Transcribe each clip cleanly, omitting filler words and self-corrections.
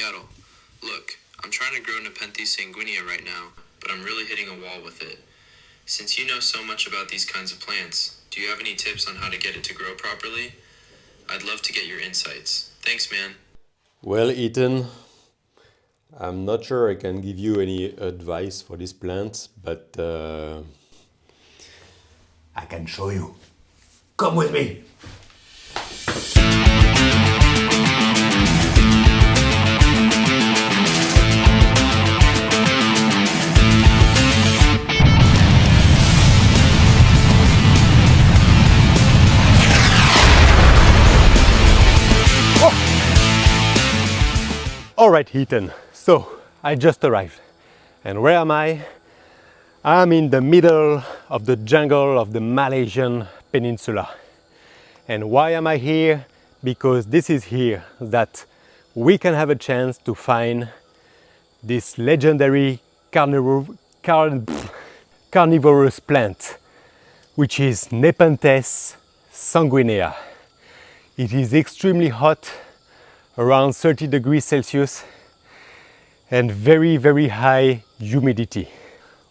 Seattle. Look, I'm trying to grow Nepenthes sanguinea right now, but I'm really hitting a wall with it. Since you know so much about these kinds of plants, do you have any tips on how to get it to grow properly? I'd love to get your insights. Thanks, man. Well, Ethan, I'm not sure I can give you any advice for this plant, but I can show you. Come with me. Alright, Ethan, so I just arrived. And where am I? I'm in the middle of the jungle of the Malaysian peninsula. And why am I here? Because this is here that we can have a chance to find this legendary carnivorous plant, which is Nepenthes sanguinea. It is extremely hot, around 30 degrees Celsius, and very, very high humidity.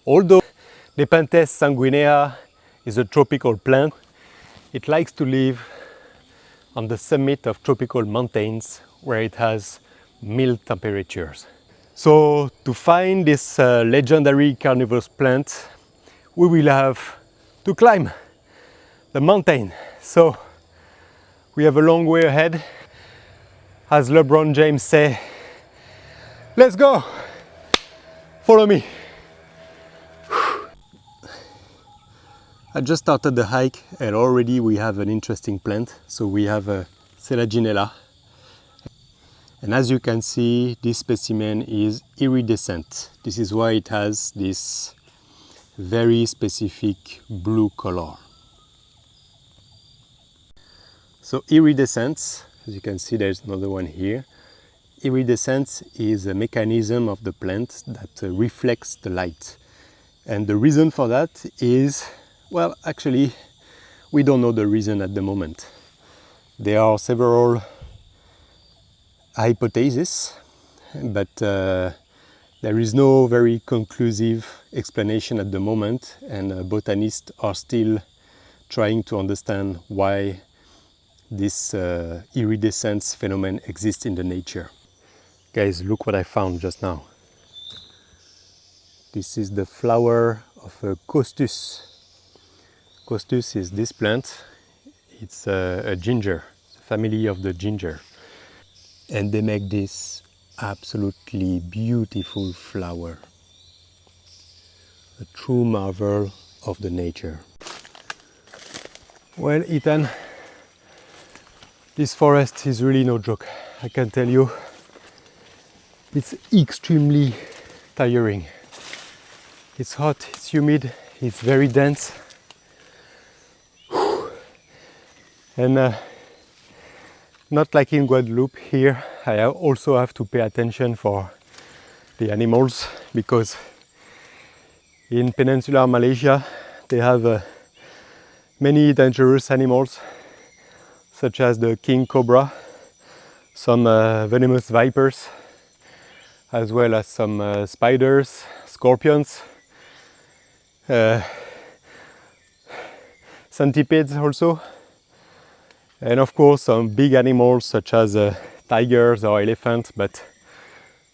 Although Nepenthes sanguinea is a tropical plant, it likes to live on the summit of tropical mountains where it has mild temperatures. So to find this legendary carnivorous plant, we will have to climb the mountain. So we have a long way ahead. As LeBron James say, let's go, follow me. I just started the hike and already we have an interesting plant. So we have a Selaginella. And as you can see, this specimen is iridescent. This is why it has this very specific blue color. So iridescence, as you can see, there's another one here. Iridescence is a mechanism of the plant that reflects the light. And the reason for that is, well, actually, we don't know the reason at the moment. There are several hypotheses, but there is no very conclusive explanation at the moment, and botanists are still trying to understand why this iridescence phenomenon exists in the nature. Guys, look what I found just now. This is the flower of a costus. Costus is this plant. It's a ginger, a family of the ginger. And they make this absolutely beautiful flower. A true marvel of the nature. Well, Ethan, this forest is really no joke. I can tell you, it's extremely tiring. It's hot, it's humid, it's very dense. And not like in Guadeloupe, here I also have to pay attention for the animals, because in peninsular Malaysia they have many dangerous animals, such as the king cobra, some venomous vipers, as well as some spiders, scorpions, centipedes also, and of course some big animals such as tigers or elephants, but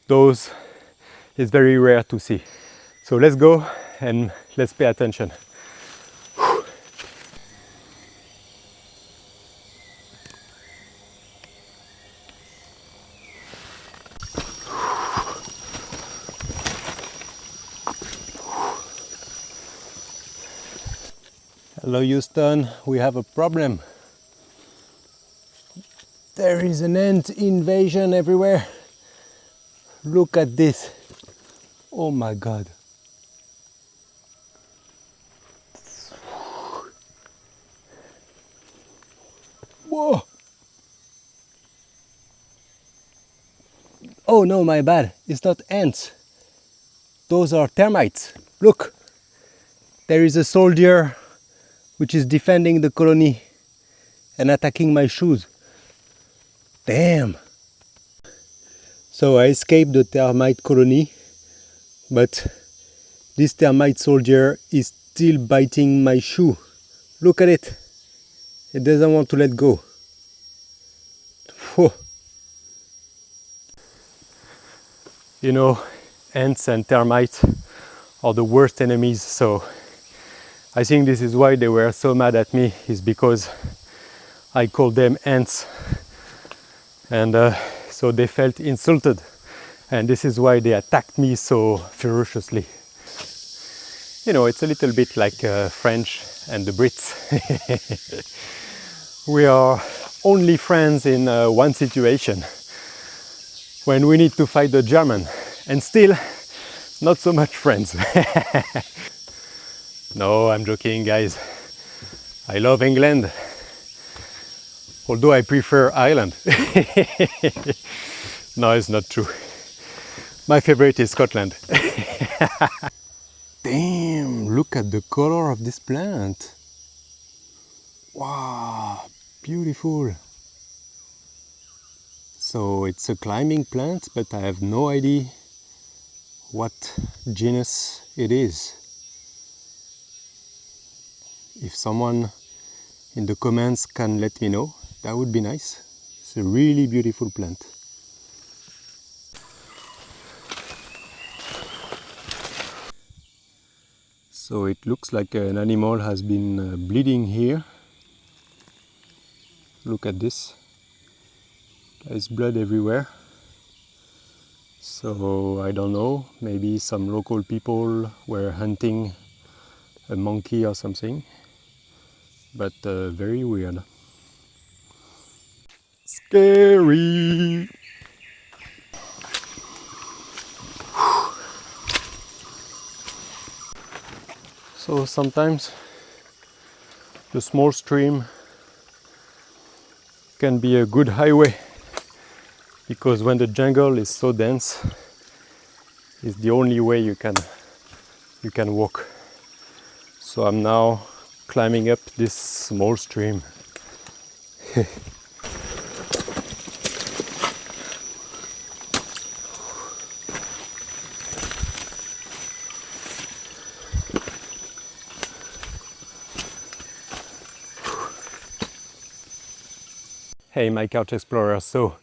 those is very rare to see. So let's go and let's pay attention. Hello Houston, we have a problem. There is an ant invasion everywhere. Look at this. Oh my God. Whoa. Oh no, my bad. It's not ants. Those are termites. Look. There is a soldier which is defending the colony and attacking my shoes. Damn. So I escaped the termite colony, but this termite soldier is still biting my shoe. Look at it. It doesn't want to let go. Whew. You know, ants and termites are the worst enemies, so I think this is why they were so mad at me, is because I called them ants, and so they felt insulted, and this is why they attacked me so ferociously. You know, it's a little bit like French and the Brits. We are only friends in one situation, when we need to fight the German, and still not so much friends. No, I'm joking, guys. I love England, although I prefer Ireland. No, it's not true. My favorite is Scotland. Damn, look at the color of this plant. Wow, beautiful. So it's a climbing plant, but I have no idea what genus it is. If someone in the comments can let me know, that would be nice. It's a really beautiful plant. So it looks like an animal has been bleeding here. Look at this. There's blood everywhere. So I don't know, maybe some local people were hunting a monkey or something, but very weird. Scary! So sometimes the small stream can be a good highway, because when the jungle is so dense, it's the only way you can walk. So I'm now climbing up this small stream. Hey, my couch explorer. So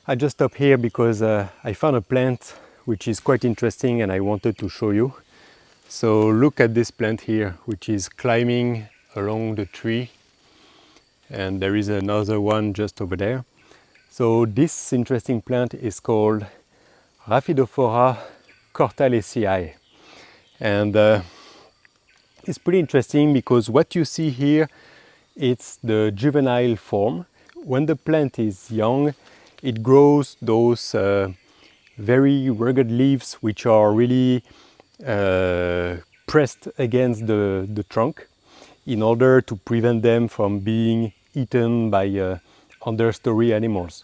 I just stopped here because I found a plant which is quite interesting and I wanted to show you. So look at this plant here, which is climbing along the tree, and there is another one just over there. So this interesting plant is called Rhaphidophora cortalesii, and it's pretty interesting because what you see here, it's the juvenile form. When the plant is young, it grows those very rugged leaves which are really pressed against the trunk in order to prevent them from being eaten by understory animals.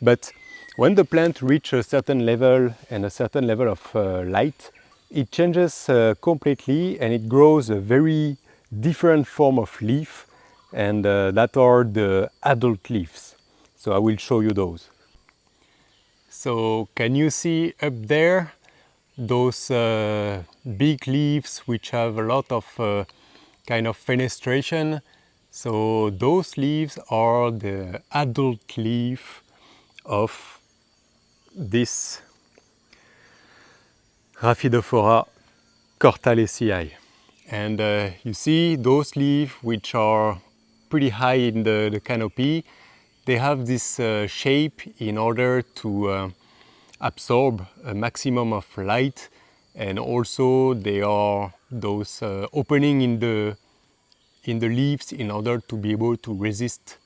But when the plant reaches a certain level and a certain level of light, it changes completely and it grows a very different form of leaf, and that are the adult leaves. So I will show you those. So can you see up there those big leaves which have a lot of kind of fenestration? So those leaves are the adult leaf of this Rhaphidophora cortalesii. And you see those leaves which are pretty high in the canopy, they have this shape in order to absorb a maximum of light, and also they are those opening in the leaves in order to be able to resist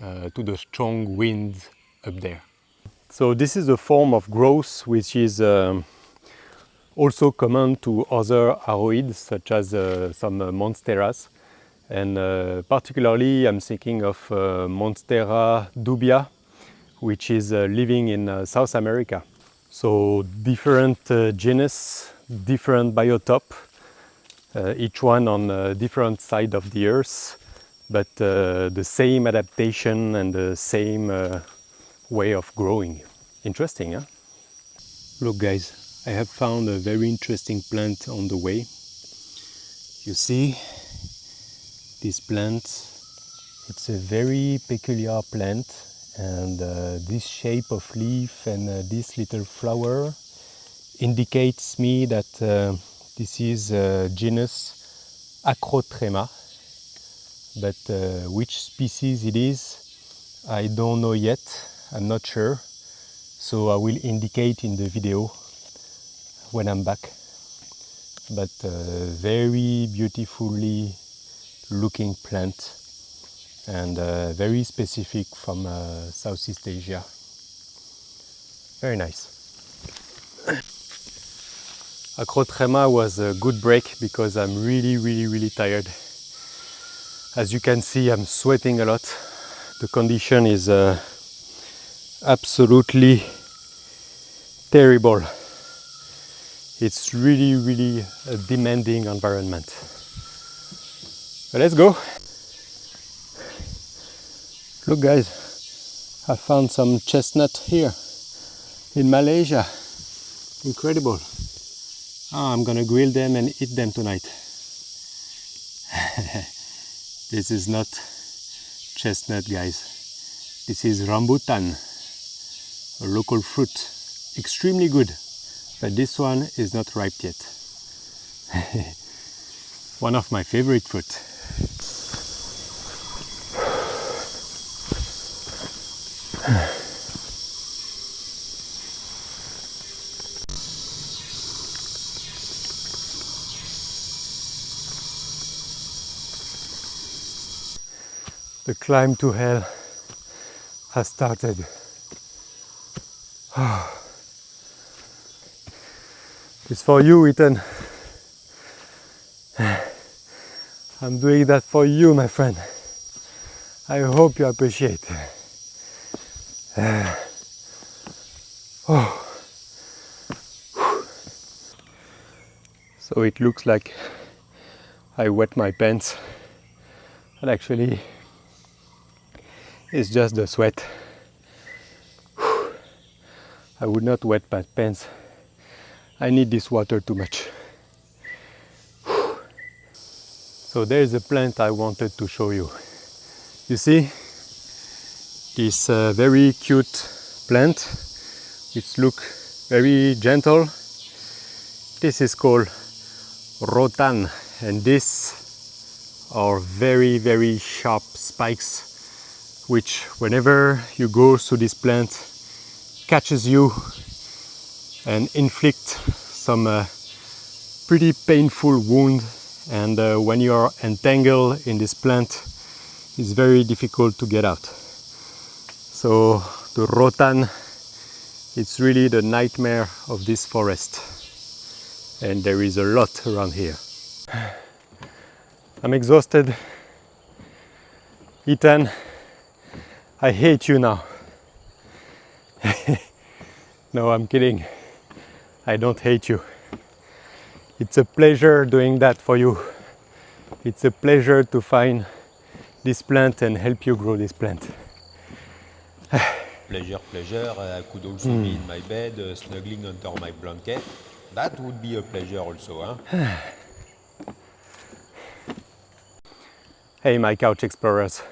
to the strong wind up there. So this is a form of growth which is also common to other aroids such as some monsteras, and particularly I'm thinking of Monstera dubia, which is living in South America. So different genus, different biotope, each one on a different side of the earth, but the same adaptation and the same way of growing. Interesting, huh? Look guys, I have found a very interesting plant on the way. You see this plant, it's a very peculiar plant, and this shape of leaf and this little flower indicates me that this is genus Acrotrema, but which species it is I don't know yet, I'm not sure, so I will indicate in the video when I'm back. But very beautifully looking plant, and very specific from Southeast Asia. Very nice. Acrotrema was a good break because I'm really tired. As you can see, I'm sweating a lot. The condition is absolutely terrible. It's really a demanding environment. But let's go. Look guys, I found some chestnut here in Malaysia. Incredible. I'm gonna grill them and eat them tonight. This is not chestnut guys. This is rambutan, a local fruit. Extremely good, but this one is not ripe yet. One of my favorite fruit. The climb to hell has started. It's for you, Ethan. I'm doing that for you, my friend. I hope you appreciate. So it looks like I wet my pants, but actually it's just the sweat. I would not wet my pants. I need this water too much. So there is a plant I wanted to show you. You see this very cute plant, which looks very gentle. This is called rotan, and these are very sharp spikes, which whenever you go through this plant catches you and inflict some pretty painful wound, and when you are entangled in this plant it's very difficult to get out. So the rotan, it's really the nightmare of this forest, and there is a lot around here. I'm exhausted. Ethan, I hate you now. No, I'm kidding. I don't hate you. It's a pleasure doing that for you. It's a pleasure to find this plant and help you grow this plant. Pleasure. I could also be in my bed, snuggling under my blanket. That would be a pleasure also, huh? Hey, my couch explorers.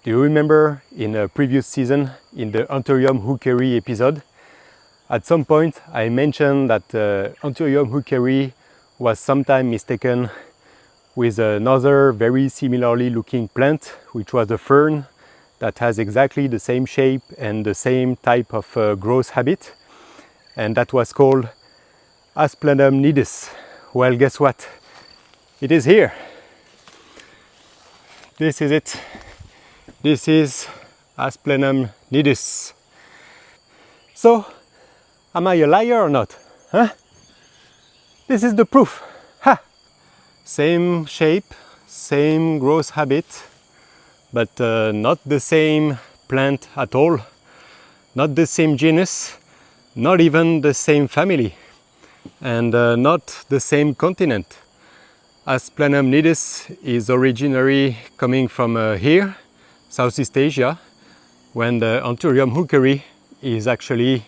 Do you remember in a previous season, in the Anthurium hookeri episode, at some point I mentioned that Anthurium hookeri was sometimes mistaken with another very similarly looking plant, which was a fern that has exactly the same shape and the same type of growth habit, and that was called Asplanum nidus. Well, guess what? It is here. This is it. This is Asplanum nidus. So, am I a liar or not? Huh? This is the proof. Ha! Same shape, same growth habit, but not the same plant at all. Not the same genus, not even the same family, and not the same continent. Asplanum nidus is originally coming from here, Southeast Asia, when the Anthurium hookeri is actually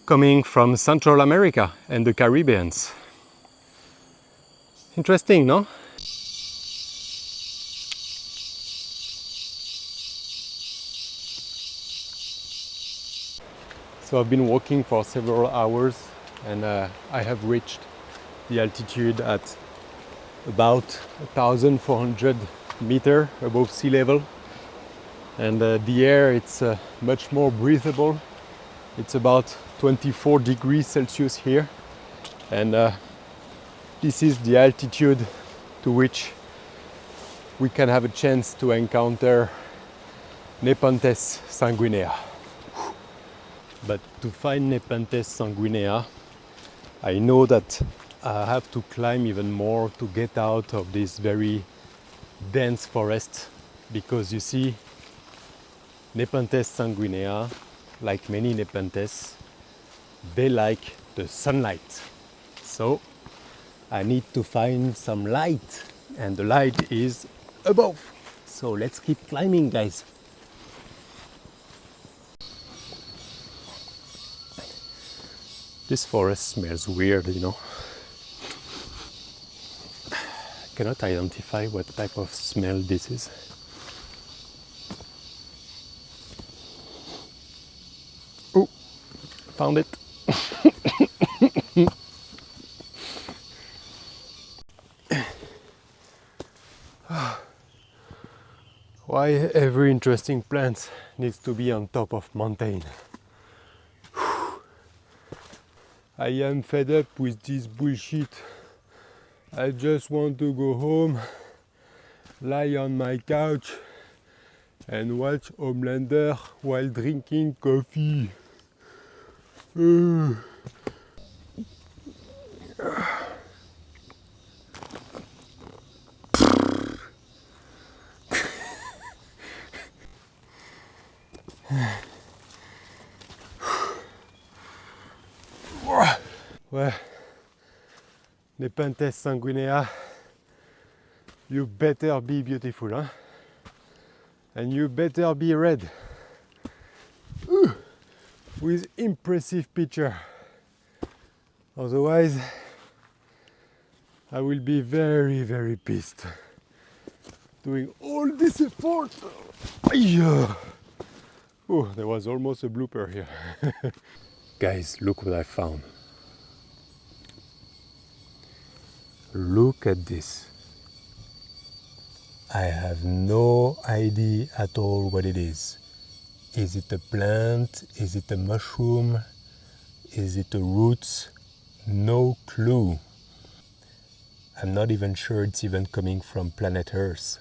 coming from Central America and the Caribbean. Interesting, no? So I've been walking for several hours and I have reached the altitude at about 1,400 meters above sea level, and the air, it's much more breathable. It's about 24 degrees Celsius here, and this is the altitude to which we can have a chance to encounter Nepenthes sanguinea. But to find Nepenthes sanguinea, I know that I have to climb even more to get out of this very dense forest, because you see, Nepenthes sanguinea, like many Nepenthes, they like the sunlight. So I need to find some light, and the light is above. So let's keep climbing, guys. This forest smells weird, you know. I cannot identify what type of smell this is. Oh, found it. Why every interesting plant needs to be on top of mountain? I am fed up with this bullshit. I just want to go home, lie on my couch and watch Homelander while drinking coffee. Ouais, Nepenthes sanguinea, you better be beautiful, huh? And you better be red. With impressive picture. Otherwise, I will be very, very pissed. Doing all this effort. Oh, there was almost a blooper here. Guys, look what I found. Look at this. I have no idea at all what it is. Is it a plant? Is it a mushroom? Is it a root? No clue. I'm not even sure it's even coming from planet Earth.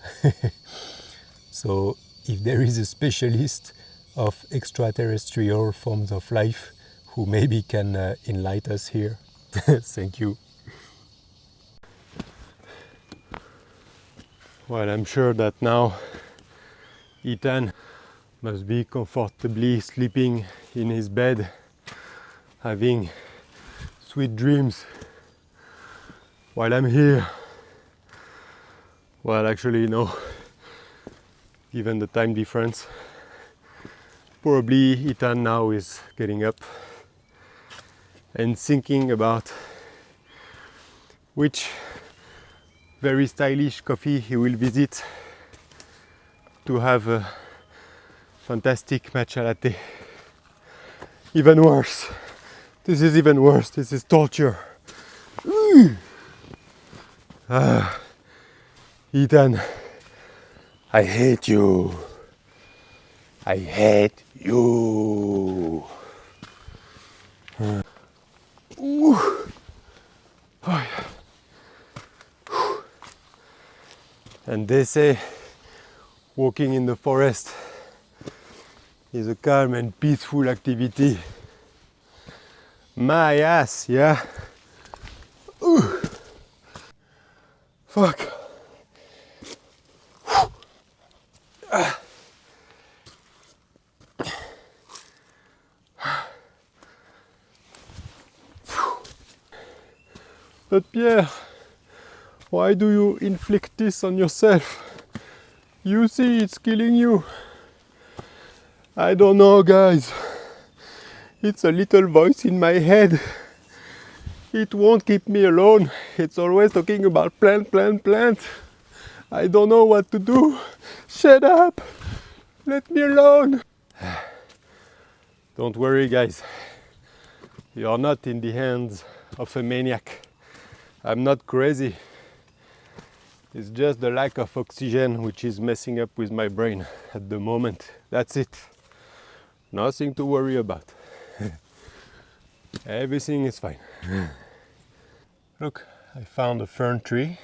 So if there is a specialist of extraterrestrial forms of life who maybe can enlighten us here, thank you. Well, I'm sure that now Ethan must be comfortably sleeping in his bed, having sweet dreams while I'm here. Well, actually, no. Given the time difference, probably Ethan now is getting up and thinking about which very stylish coffee he will visit to have a fantastic matcha latte. Even worse. This is even worse. This is torture. Ethan, I hate you. I hate you. And they say walking in the forest is a calm and peaceful activity. My ass, yeah? Fuck. But Pierre, why do you inflict this on yourself? You see it's killing you. I don't know, guys. It's a little voice in my head. It won't keep me alone. It's always talking about plant, plant, plant. I don't know what to do. Shut up. Let me alone. Don't worry, guys. You're not in the hands of a maniac. I'm not crazy. It's just the lack of oxygen which is messing up with my brain at the moment. That's it. Nothing to worry about. Everything is fine. Look, I found a fern tree.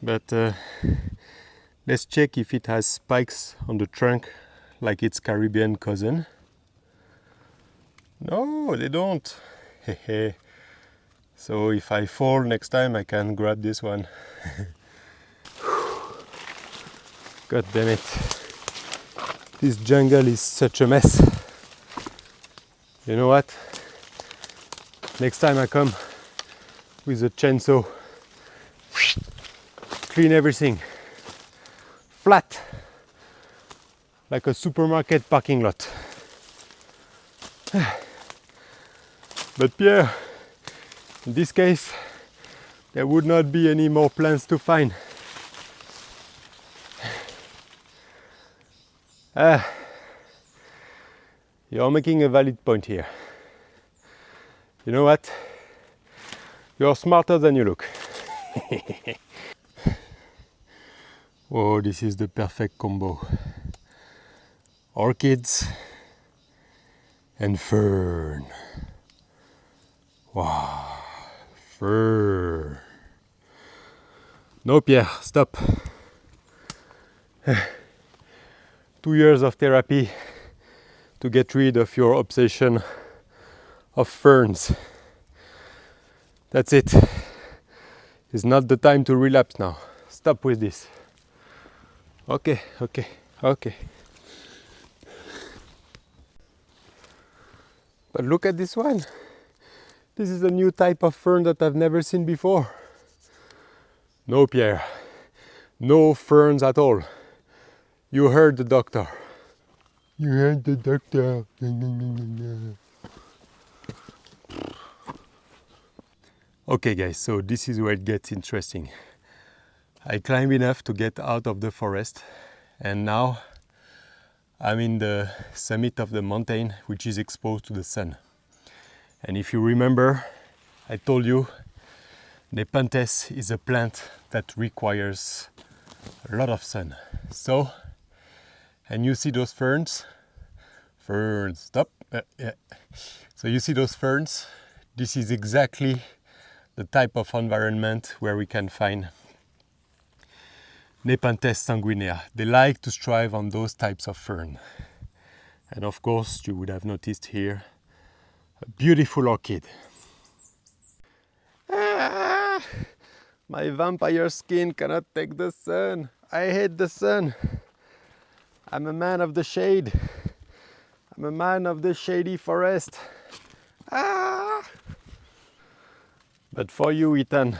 But let's check if it has spikes on the trunk like its Caribbean cousin. No, they don't. Hehe. So if I fall next time, I can grab this one. God damn it. This jungle is such a mess. You know what? Next time I come with a chainsaw, clean everything. Flat. Like a supermarket parking lot. But Pierre, in this case, there would not be any more plants to find. You're making a valid point here. You know what? You're smarter than you look. Oh, this is the perfect combo. Orchids and fern. Wow, fern. No, Pierre, stop. 2 years of therapy to get rid of your obsession of ferns. That's it. It's not the time to relapse now. Stop with this. Okay. But look at this one. This is a new type of fern that I've never seen before. No, Pierre. No ferns at all. You heard the doctor. You heard the doctor. Okay, guys, so this is where it gets interesting. I climbed enough to get out of the forest, and now I'm in the summit of the mountain, which is exposed to the sun. And if you remember, I told you Nepenthes is a plant that requires a lot of sun. So, and you see those ferns? Ferns, stop. Yeah. So you see those ferns? This is exactly the type of environment where we can find Nepenthes sanguinea. They like to strive on those types of fern. And of course, you would have noticed here a beautiful orchid. Ah, my vampire skin cannot take the sun. I hate the sun. I'm a man of the shade. I'm a man of the shady forest. Ah! But for you, Ethan,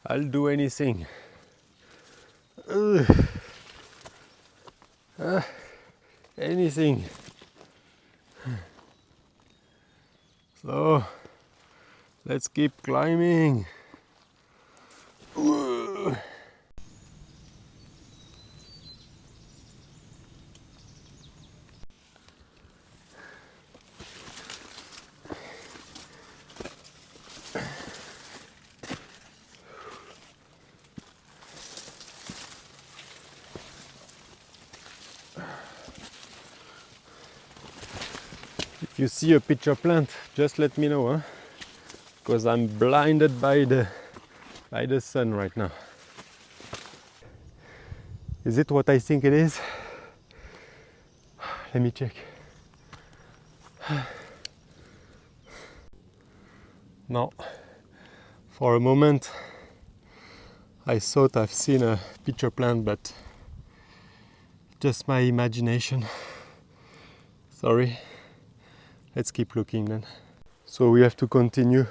I'll do anything. Anything. So, let's keep climbing. If you see a pitcher plant, just let me know, huh? Because I'm blinded by the sun right now. Is it what I think it is? Let me check. No. For a moment, I thought I've seen a pitcher plant, but just my imagination. Sorry. Let's keep looking then. So we have to continue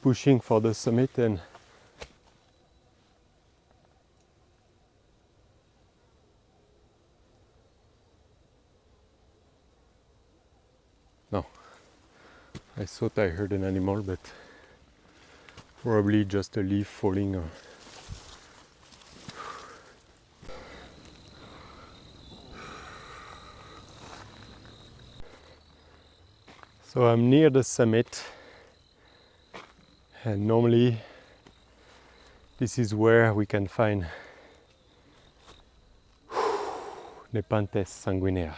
pushing for the summit, and No, I thought I heard an animal, but probably just a leaf falling. So I'm near the summit, and normally this is where we can find Nepenthes sanguinea.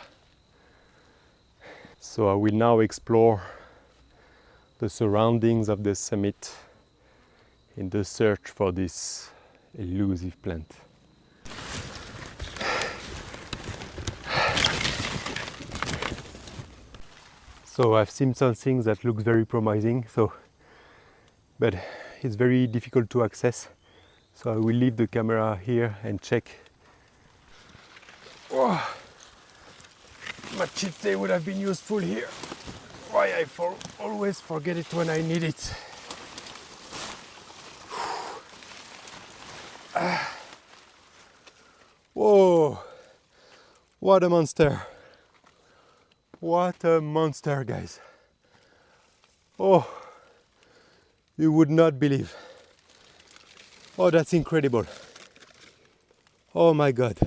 So I will now explore the surroundings of the summit in the search for this elusive plant. So I've seen some things that look very promising, but it's very difficult to access. So I will leave the camera here and check. Oh, machete would have been useful here. Why I always forget it when I need it. Whoa, what a monster. What a monster, guys. Oh, you would not believe. Oh, that's incredible. Oh my God.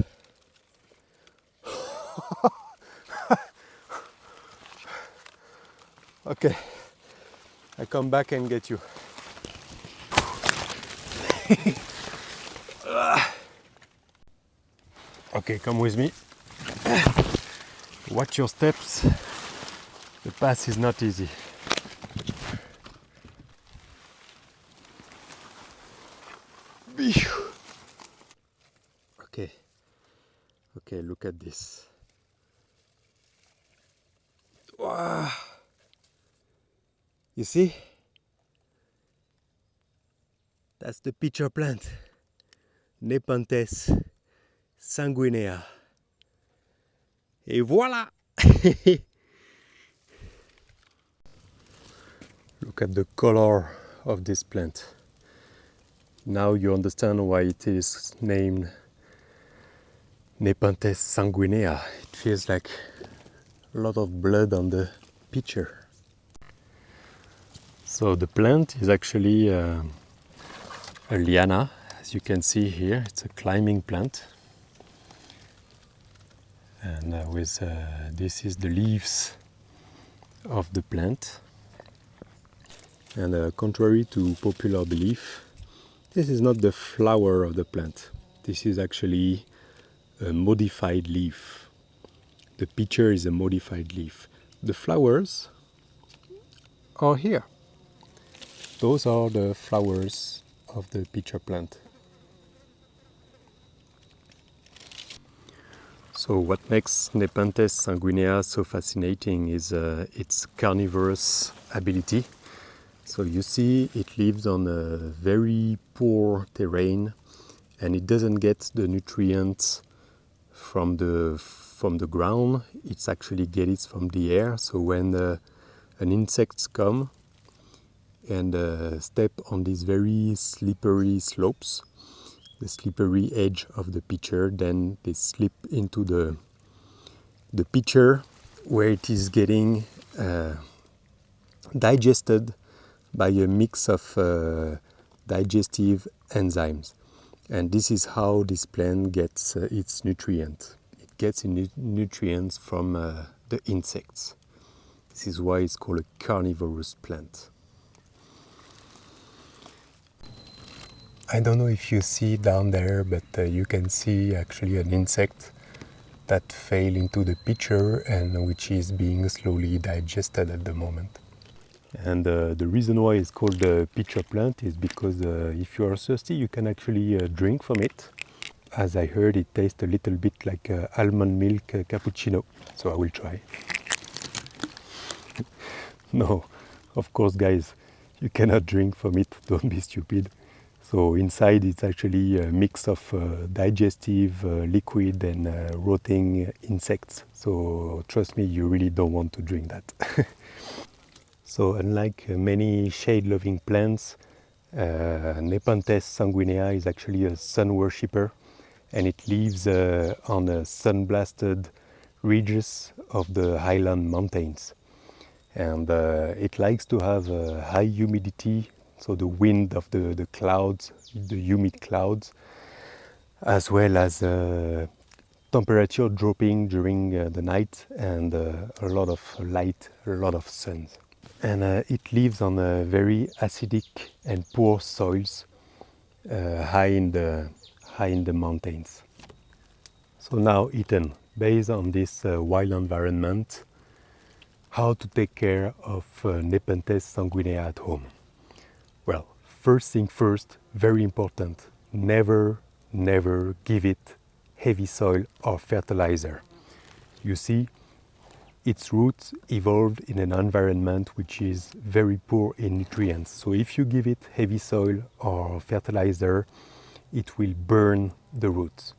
Okay, I come back and get you. Okay, come with me. Watch your steps. The path is not easy. Okay, look at this. Wow. You see? That's the pitcher plant. Nepenthes sanguinea. Et voilà! Look at the color of this plant. Now you understand why it is named Nepenthes sanguinea. It feels like a lot of blood on the pitcher. So the plant is actually a liana, as you can see here. It's a climbing plant. And this is the leaves of the plant. And contrary to popular belief, this is not the flower of the plant. This is actually a modified leaf. The pitcher is a modified leaf. The flowers are here. Those are the flowers of the pitcher plant. So what makes Nepenthes sanguinea so fascinating is its carnivorous ability. So you see it lives on a very poor terrain and it doesn't get the nutrients from the ground. It's actually get it from the air. So when an insect come and step on these very slippery slopes, the slippery edge of the pitcher, then they slip into the pitcher where it is getting digested by a mix of digestive enzymes. And this is how this plant gets its nutrients. It gets nutrients from the insects. This is why it's called a carnivorous plant. I don't know if you see down there, but you can see actually an insect that fell into the pitcher and which is being slowly digested at the moment. And the reason why it's called the pitcher plant is because if you are thirsty, you can actually drink from it. As I heard, it tastes a little bit like almond milk cappuccino. So I will try. No, of course, guys, you cannot drink from it. Don't be stupid. So inside it's actually a mix of digestive liquid and rotting insects. So trust me, you really don't want to drink that. So unlike many shade-loving plants, Nepenthes sanguinea is actually a sun worshipper, and it lives on sun-blasted ridges of the highland mountains. and it likes to have high humidity, so the wind of the clouds, the humid clouds, as well as temperature dropping during the night, and a lot of light, a lot of sun. And it lives on very acidic and poor soils, high in the mountains. So now, Ethan, based on this wild environment, how to take care of Nepenthes sanguinea at home? Well, first thing first, very important, never give it heavy soil or fertilizer. You see, its roots evolved in an environment which is very poor in nutrients. So if you give it heavy soil or fertilizer, it will burn the roots.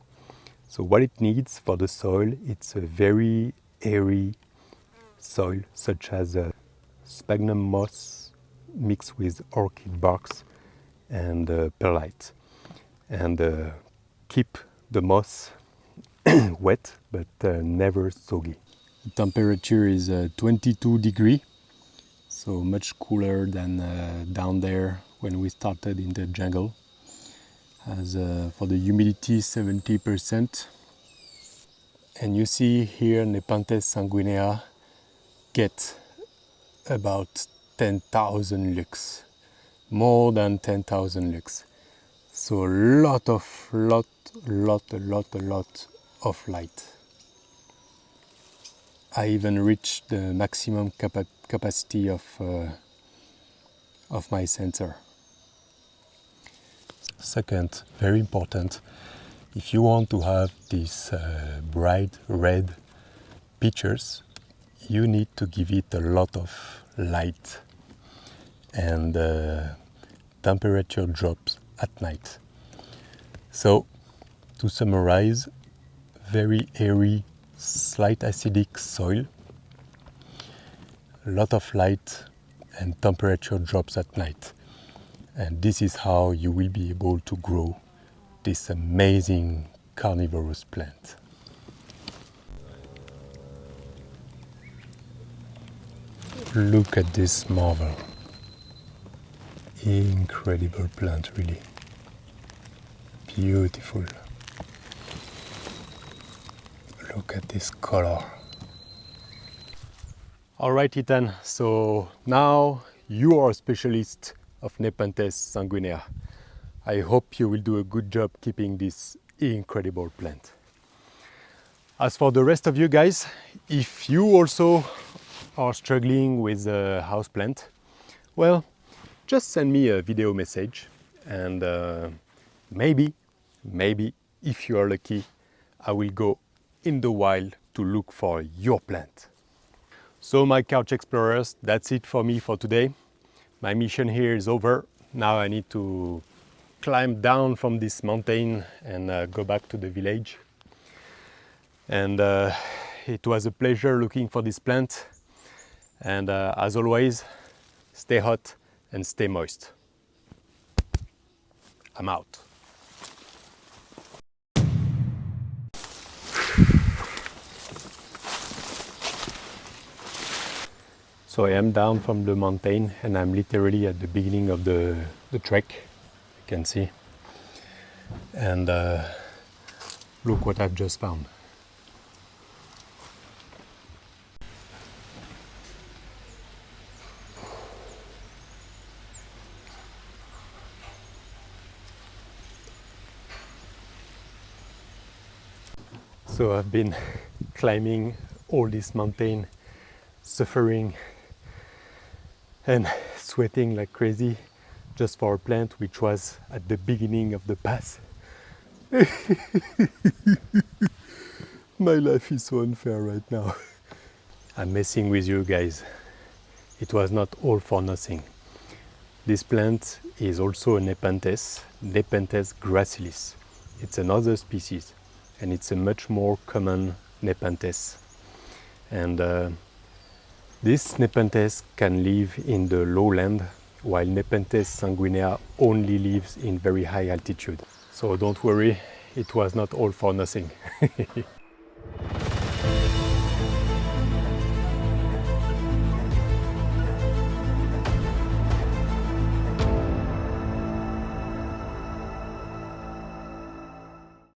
So what it needs for the soil, it's a very airy soil, such as sphagnum moss mixed with orchid barks and perlite. And keep the moss wet, but never soggy. The temperature is 22 degrees, so much cooler than down there when we started in the jungle. As for the humidity, 70%. And you see here Nepenthes sanguinea get about 10,000 lux, more than 10,000 lux. So a lot of light. I even reached the maximum capacity of my sensor. Second, very important, if you want to have these bright red pictures, you need to give it a lot of light, and temperature drops at night. So, to summarize, very airy, slight acidic soil, a lot of light, and temperature drops at night. And this is how you will be able to grow this amazing carnivorous plant. Look at this marvel. Incredible plant, really. Beautiful. Look at this color. All right, Ethan, so now you are a specialist of Nepenthes sanguinea. I hope you will do a good job keeping this incredible plant. As for the rest of you guys, if you also are struggling with a houseplant, well, just send me a video message, and maybe, if you are lucky, I will go in the wild to look for your plant. So my couch explorers, that's it for me for today. My mission here is over. Now I need to climb down from this mountain and go back to the village. And it was a pleasure looking for this plant. And as always, stay hot and stay moist. I'm out. So I am down from the mountain, and I'm literally at the beginning of the trek, you can see. And look what I've just found. So I've been climbing all this mountain, suffering and sweating like crazy just for a plant which was at the beginning of the path. My life is so unfair right now. I'm messing with you guys. It was not all for nothing. This plant is also a Nepenthes, Nepenthes gracilis. It's another species, and it's a much more common Nepenthes. And this Nepenthes can live in the lowland, while Nepenthes sanguinea only lives in very high altitude. So don't worry, it was not all for nothing.